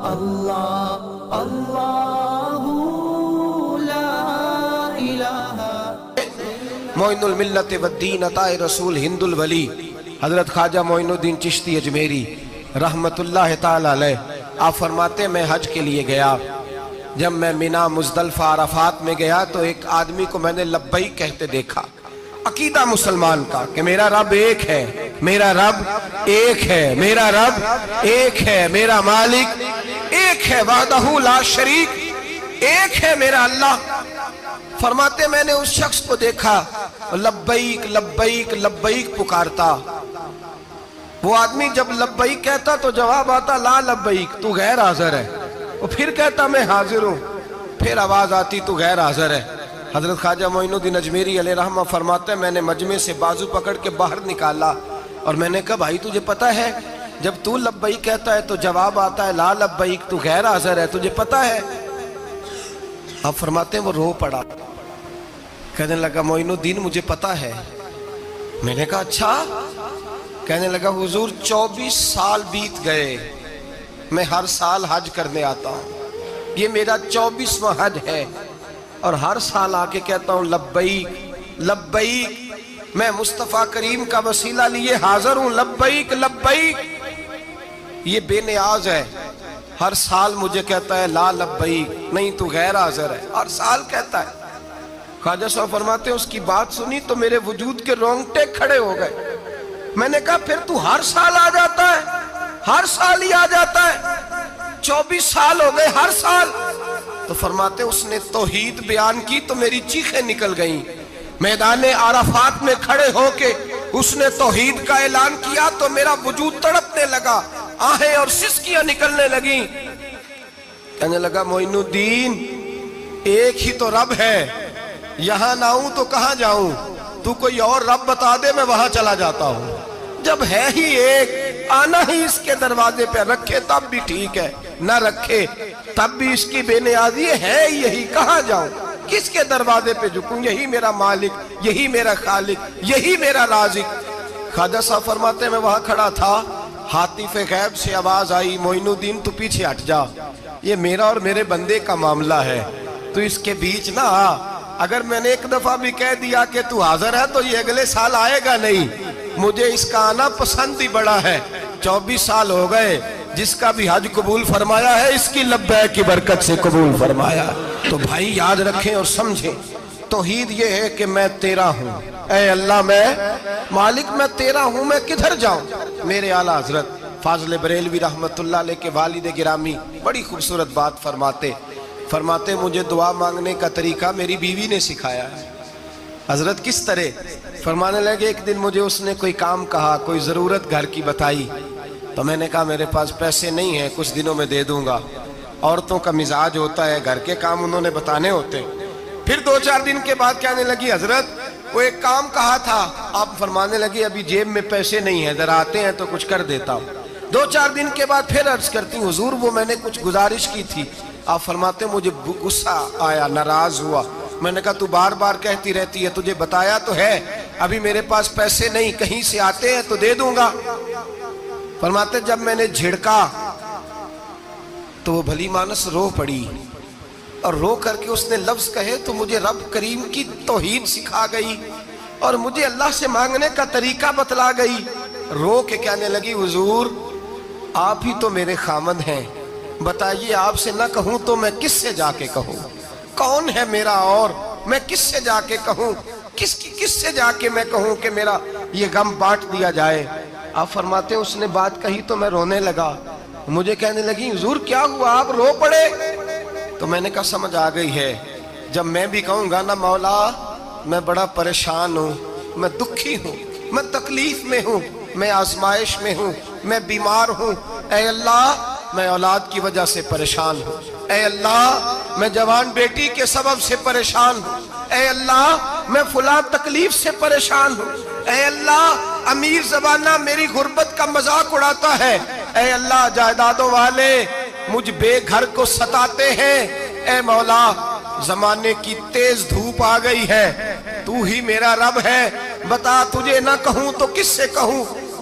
اللہ اللہ لا الہ۔ معین الملت والدین عطا رسول ہند الولی حضرت خواجہ معین الدین چشتی اجمیری رحمت اللہ تعالی علیہ، آپ فرماتے میں حج کے لیے گیا، جب میں منی مزدلفہ عرفات میں گیا تو ایک آدمی کو میں نے لبیک کہتے دیکھا، عقیدہ مسلمان کا کہ میرا رب ایک ہے، میرا رب ایک ہے، میرا رب ایک ہے، میرا مالک ایک ہے، وحدہ لا شریک ایک ہے میرا اللہ۔ فرماتے میں نے اس شخص کو دیکھا لبیک لبیک لبیک پکارتا، وہ آدمی جب لبیک کہتا تو جواب آتا لا لبیک، تو غیر حاضر ہے، وہ پھر کہتا میں حاضر ہوں، پھر آواز آتی تو غیر حاضر ہے۔ حضرت خواجہ معین الدین اجمیری علیہ رحمہ فرماتے ہیں میں نے مجمع سے بازو پکڑ کے باہر نکالا اور میں نے کہا بھائی تجھے پتہ ہے جب تو لبیک کہتا ہے تو جواب آتا ہے لا لبیک، تو غیر حاضر ہے، تجھے پتہ ہے؟ آپ فرماتے ہیں وہ رو پڑا، کہنے لگا معین الدین مجھے پتہ ہے۔ میں نے کہا اچھا؟ کہنے لگا حضور 24 سال بیت گئے، میں ہر سال حج کرنے آتا ہوں، یہ میرا 24واں حج ہے، اور ہر سال آ کے کہتا ہوں لبیک لبیک، میں مصطفیٰ کریم کا وسیلہ لیے حاضر ہوں، لبیک لبیک۔ یہ بے نیاز ہے، ہر سال مجھے کہتا ہے لا لبیک، نہیں تو غیر حاضر ہے، ہر سال کہتا ہے۔ خواجہ صاحب فرماتے ہیں اس کی بات سنی تو میرے وجود کے رونگٹے کھڑے ہو گئے۔ میں نے کہا پھر تو ہر سال آ جاتا ہے، ہر سال ہی آ جاتا ہے، 24 سال ہو گئے ہر سال۔ تو فرماتے اس نے توحید بیان کی تو میری چیخیں نکل گئیں، میدان عرفات میں کھڑے ہو کے اس نے توحید کا اعلان کیا تو میرا وجود تڑپنے لگا، آہیں اور سسکیاں نکلنے لگیں۔ کہنے لگا معین الدین ایک ہی تو رب ہے، یہاں نہ ہوں تو کہاں جاؤں، تو کوئی اور رب بتا دے میں وہاں چلا جاتا ہوں، جب ہے ہی ایک آنا ہی اس کے دروازے پہ، رکھے تب بھی ٹھیک ہے، نہ رکھے تب بھی اس کی بے نیازی ہے یہی، کہاں جاؤں، کس کے دروازے پہ جھکوں، یہی میرا مالک، یہی میرا خالق، یہی میرا رازق۔ خواجہ صاحب فرماتے ہیں میں وہاں کھڑا تھا، حاطف غیب سے آواز آئی معین الدین تو پیچھے ہٹ جا، یہ میرا اور میرے بندے کا معاملہ ہے، تو اس کے بیچ نہ آ، اگر میں نے ایک دفعہ بھی کہہ دیا کہ تو حاضر ہے تو یہ اگلے سال آئے گا نہیں، مجھے اس کا آنا پسند ہی بڑا ہے۔ 24 سال ہو گئے، جس کا بھی حج قبول فرمایا ہے اس کی لبیک کی برکت سے قبول فرمایا۔ تو بھائی یاد رکھیں اور سمجھیں، توحید یہ ہے کہ میں تیرا ہوں، اے اللہ میں مالک میں تیرا ہوں، میں کدھر جاؤں۔ میرے اعلیٰ حضرت فاضل بریلوی رحمت اللہ علیہ کے والد گرامی بڑی خوبصورت بات فرماتے مجھے دعا مانگنے کا طریقہ میری بیوی نے سکھایا ہے۔ حضرت کس طرح؟ فرمانے لگے ایک دن مجھے اس نے کوئی کام کہا، کوئی ضرورت گھر کی بتائی، تو میں نے کہا میرے پاس پیسے نہیں ہیں، کچھ دنوں میں دے دوں گا۔ عورتوں کا مزاج ہوتا ہے، گھر کے کام انہوں نے بتانے ہوتے۔ پھر 2-4 دن کے بعد کہنے لگی حضرت وہ ایک کام کہا تھا، آپ فرمانے لگے ابھی جیب میں پیسے نہیں ہیں، ذرا آتے ہیں تو کچھ کر دیتا ہوں۔ 2-4 دن کے بعد پھر عرض کرتی ہوں حضور وہ میں نے کچھ گزارش کی تھی، آپ فرماتے ہیں مجھے غصہ آیا، ناراض ہوا، میں نے کہا تو بار بار کہتی رہتی ہے، تجھے بتایا تو ہے، ابھی میرے پاس پیسے نہیں، کہیں سے آتے ہیں تو دے دوں گا۔ فرماتے جب میں نے جھڑکا تو وہ بھلی مانس رو پڑی، اور رو کر کے اس نے لفظ کہے تو مجھے رب کریم کی توحید سکھا گئی اور مجھے اللہ سے مانگنے کا طریقہ بتلا گئی۔ رو کے کہنے لگی حضور آپ ہی تو میرے خامد ہیں، بتائیے آپ سے نہ کہوں تو میں کس سے جا کے کہوں، کون ہے میرا اور میں کس سے جا کے کہوں، کس سے جا کے میں کہوں کہ میرا یہ غم بانٹ دیا جائے۔ آپ فرماتے ہیں اس نے بات کہی تو میں رونے لگا، مجھے کہنے لگی حضور کیا ہوا آپ رو پڑے؟ تو میں نے کہا سمجھ آ گئی ہے، جب میں بھی کہوں گا نا مولا میں بڑا پریشان ہوں، میں دکھی ہوں، میں تکلیف میں ہوں، میں آزمائش میں ہوں، میں بیمار ہوں، اے اللہ میں اولاد کی وجہ سے پریشان ہوں، اے اللہ میں جوان بیٹی کے سبب سے پریشان ہوں، اے اللہ میں فلاں تکلیف سے پریشان ہوں، اے اللہ امیر زبانہ میری غربت کا مذاق اڑاتا ہے، اے اللہ جائیدادوں والے مجھ بے گھر کو ستاتے ہیں، اے مولا زمانے کی تیز دھوپ آ گئی ہے، تو ہی میرا رب ہے، بتا تجھے نہ کہوں تو کس سے کہوں،